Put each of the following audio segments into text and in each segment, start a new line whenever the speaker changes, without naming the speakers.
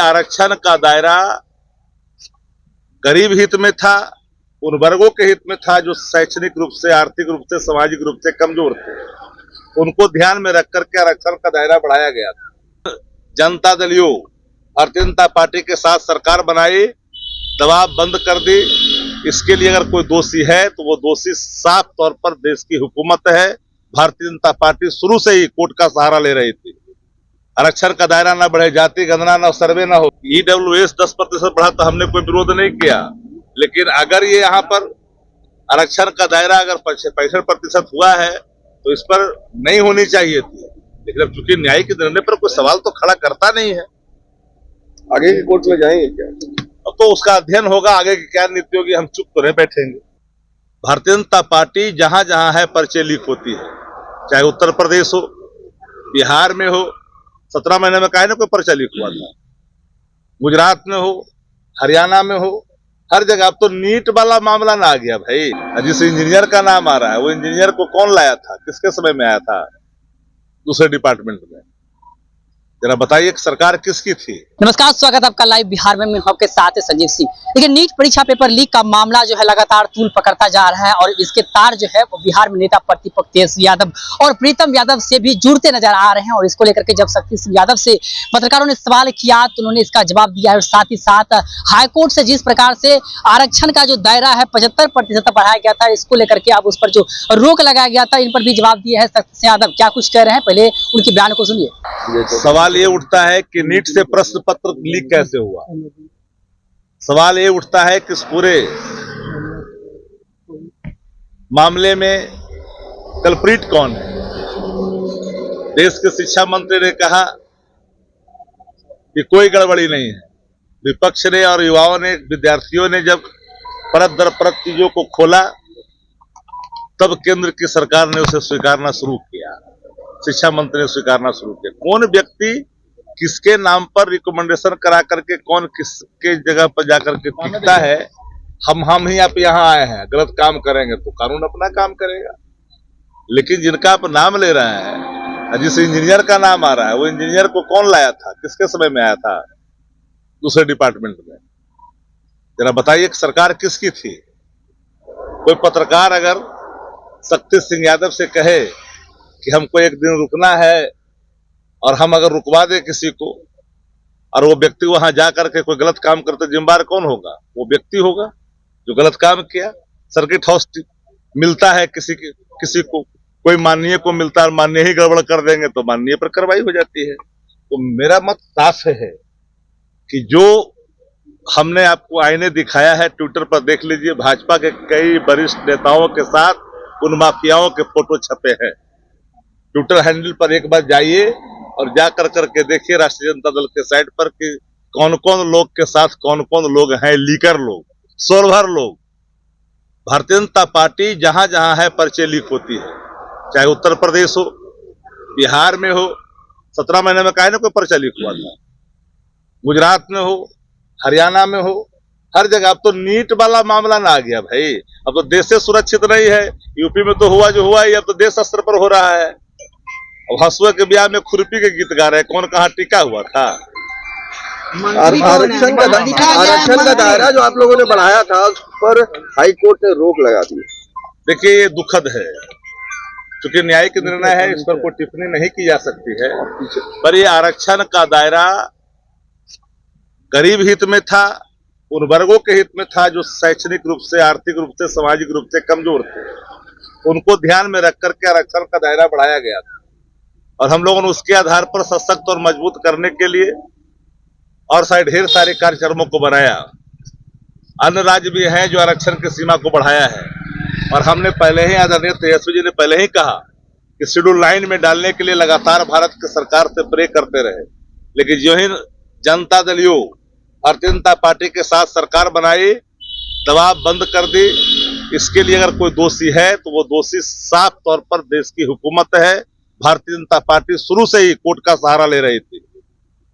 आरक्षण का दायरा गरीब हित में था, उन वर्गों के हित में था जो शैक्षणिक रूप से, आर्थिक रूप से, सामाजिक रूप से कमजोर थे। उनको ध्यान में रख करके आरक्षण का दायरा बढ़ाया गया था। जनता दल यू भारतीय जनता पार्टी के साथ सरकार बनाई, दबाव बंद कर दी। इसके लिए अगर कोई दोषी है तो वो दोषी साफ तौर पर देश की हुकूमत है। भारतीय जनता पार्टी शुरू से ही कोर्ट का सहारा ले रही थी। आरक्षण का दायरा न बढ़े, जाति गणना न, सर्वे न हो। ईडब्ल्यूएस 10% बढ़ा तो हमने कोई विरोध नहीं किया, लेकिन अगर ये यहाँ पर आरक्षण का दायरा अगर 65% हुआ है तो इस पर नहीं होनी चाहिए थी। लेकिन अब चूंकि न्यायिक निर्णय पर कोई सवाल तो खड़ा करता नहीं है,
आगे की कोर्ट में जाएंगे क्या?
अब तो उसका अध्ययन होगा, आगे की क्या नीति होगी। हम चुप तो नहीं बैठेंगे। भारतीय जनता पार्टी जहां जहां है पर्चे लीक होती है, चाहे उत्तर प्रदेश हो, बिहार में हो। 17 महीने में काहे ना कोई पर्चा लीक हुआ था, गुजरात में हो, हरियाणा में हो, हर जगह। अब तो नीट वाला मामला ना आ गया भाई। जिस इंजीनियर का नाम आ रहा है, वो इंजीनियर को कौन लाया था, किसके समय में आया था दूसरे डिपार्टमेंट में? जरा बताइए सरकार किसकी थी?
नमस्कार, स्वागत है आपका लाइव बिहार में। मैं आपके साथ है संजीव सिंह। लेकिन नीट परीक्षा पेपर लीक का मामला जो है लगातार तूल पकड़ता जा रहा है और इसके तार जो है वो बिहार में नेता प्रतिपक्ष तेजस्वी यादव और प्रीतम यादव से भी जुड़ते नजर आ रहे हैं। और इसको लेकर के जब शक्ति सिंह यादव से पत्रकारों ने सवाल किया तो उन्होंने इसका जवाब दिया है। और साथ ही साथ हाईकोर्ट से जिस प्रकार से आरक्षण का जो दायरा है 75% बढ़ाया गया था, इसको लेकर के अब उस पर जो रोक लगाया गया था, इन पर भी जवाब दिया है शक्ति सिंह यादव। क्या कुछ कह रहे हैं, पहले उनके बयान को सुनिए।
सवाल ये उठता है कि नीट से प्रश्न पत्र लीक कैसे हुआ। सवाल ये उठता है कि इस पूरे मामले में कल्प्रिट कौन है। देश के शिक्षा मंत्री ने कहा कि कोई गड़बड़ी नहीं है। विपक्ष ने और युवाओं ने, विद्यार्थियों ने जब परत दर परत चीजों को खोला, तब केंद्र की सरकार ने उसे स्वीकारना शुरू किया, शिक्षा मंत्री ने स्वीकारना शुरू किया। कौन व्यक्ति किसके नाम पर रिकमेंडेशन करा करके कौन किसके जगह पर जाकर के टिकता है, हम ही आप यहाँ आए हैं, गलत काम करेंगे तो कानून अपना काम करेगा। लेकिन जिनका आप नाम ले रहे हैं, जिस इंजीनियर का नाम आ रहा है, वो इंजीनियर को कौन लाया था, किसके समय में आया था दूसरे डिपार्टमेंट में? जरा बताइए सरकार किसकी थी? कोई पत्रकार अगर शक्ति सिंह यादव से कहे कि हमको एक दिन रुकना है और हम अगर रुकवा दे किसी को, और वो व्यक्ति वहां जाकर के कोई गलत काम करते, जिम्मेदार कौन होगा? वो व्यक्ति होगा जो गलत काम किया। सर्किट हाउस मिलता है किसी को, कोई माननीय को मिलता है, माननीय ही गड़बड़ कर देंगे तो माननीय पर कार्रवाई हो जाती है। तो मेरा मत साफ है कि जो हमने आपको आईने दिखाया है, ट्विटर पर देख लीजिए, भाजपा के कई वरिष्ठ नेताओं के साथ उन माफियाओं के फोटो छपे हैं। ट्विटर हैंडल पर एक बार जाइए और जाकर करके देखिए राष्ट्रीय जनता दल के साइट पर कि कौन कौन लोग के साथ कौन कौन लोग हैं, लीकर लोग, सोलभर लोग। भारतीय जनता पार्टी जहां जहां है पर्चे लीक होती है, चाहे उत्तर प्रदेश हो, बिहार में हो। 17 महीने में काहे ना कोई पर्चा लीक हुआ था, गुजरात में हो, हरियाणा में हो, हर जगह। अब तो नीट वाला मामला ना आ गया भाई। अब तो देश से सुरक्षित नहीं है। यूपी में तो हुआ जो हुआ ही, अब तो देश स्तर पर हो रहा है। अब हसुआ के ब्याह में खुरपी के गीत गा रहे, कौन कहाँ टिका हुआ था?
आरक्षण का दायरा जो आप लोगों ने बढ़ाया था, उस पर हाई कोर्ट ने रोक लगा दी।
देखिए, ये दुखद है, क्योंकि न्यायिक निर्णय है, इस पर कोई टिप्पणी नहीं की जा सकती है। पर ये आरक्षण का दायरा गरीब हित में था, उन वर्गों के हित में था जो शैक्षणिक रूप से, आर्थिक रूप से, सामाजिक रूप से कमजोर थे। उनको ध्यान में रख करके आरक्षण का दायरा बढ़ाया गया था। और हम लोगों ने उसके आधार पर सशक्त और मजबूत करने के लिए और ढेर सारे कार्यक्रमों को बनाया। अन्य राज्य भी हैं जो आरक्षण की सीमा को बढ़ाया है। और हमने पहले ही, आदरणीय तेजस्वी जी ने पहले ही कहा कि शेड्यूल 9 में डालने के लिए लगातार भारत की सरकार से प्रे करते रहे। लेकिन जो ही जनता दल यू भारतीय जनता पार्टी के साथ सरकार बनाई, दबाव बंद कर दी। इसके लिए अगर कोई दोषी है तो वो दोषी साफ तौर पर देश की हुकूमत है। भारतीय जनता पार्टी शुरू से ही कोर्ट का सहारा ले रही थी।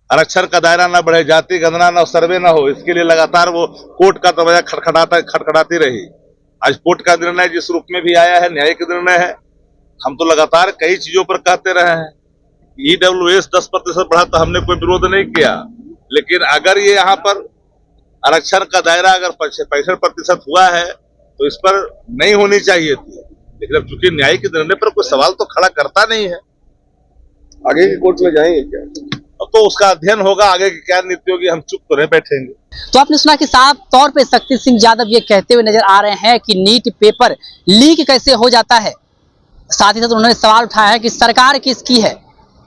आरक्षण का दायरा न बढ़े, जाति गणना न, सर्वे न हो, इसके लिए लगातार वो कोर्ट का दरवाजा खटखटाती रही। आज कोर्ट का निर्णय जिस रूप में भी आया है, न्यायिक निर्णय है। हम तो लगातार कई चीजों पर कहते रहे हैं। ईडब्ल्यूएस 10% बढ़ा तो हमने कोई विरोध नहीं किया, लेकिन अगर ये यहाँ पर आरक्षण का दायरा अगर 65% हुआ है तो इस पर नहीं होनी चाहिए थी, लेकिन अब चूंकि न्यायिक निर्णय पर कोई सवाल तो खड़ा करता नहीं है,
आगे की कोर्ट में जाएंगे क्या?
अब तो उसका अध्ययन होगा, आगे की क्या नीति होगी, हम चुप तो नहीं बैठेंगे।
तो आपने सुना कि साफ तौर पे शक्ति सिंह यादव ये कहते हुए नजर आ रहे हैं कि नीट पेपर लीक कैसे हो जाता है। साथ ही साथ उन्होंने सवाल उठाया है कि सरकार किसकी है।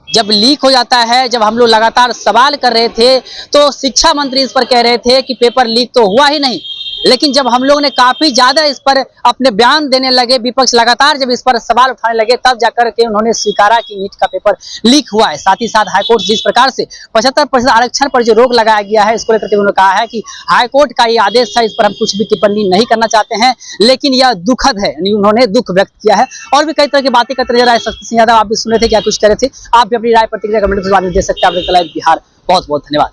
जब लीक हो जाता है, जब हम लोग लगातार सवाल कर रहे थे तो शिक्षा मंत्री इस पर कह रहे थे कि पेपर लीक तो हुआ ही नहीं, लेकिन जब हम लोग ने काफी ज्यादा इस पर अपने बयान देने लगे, विपक्ष लगातार जब इस पर सवाल उठाने लगे, तब जाकर के उन्होंने स्वीकारा कि नीट का पेपर लीक हुआ है। साथ ही साथ हाईकोर्ट जिस प्रकार से 75% आरक्षण पर जो रोक लगाया गया है, इसको लेकर के उन्होंने कहा है कि हाईकोर्ट का ये आदेश था, इस पर हम कुछ भी टिप्पणी नहीं करना चाहते हैं, लेकिन यह दुखद है। उन्होंने दुख व्यक्त किया है और भी कई तरह की बातें करते नजर आए शक्ति सिंह यादव। आप भी सुन रहे थे, क्या कुछ कह रहे थे, आप भी अपनी राय प्रतिक्रिया कमेंट में दे सकते हैं। आप देखते हैं लाइव बिहार। बहुत बहुत धन्यवाद।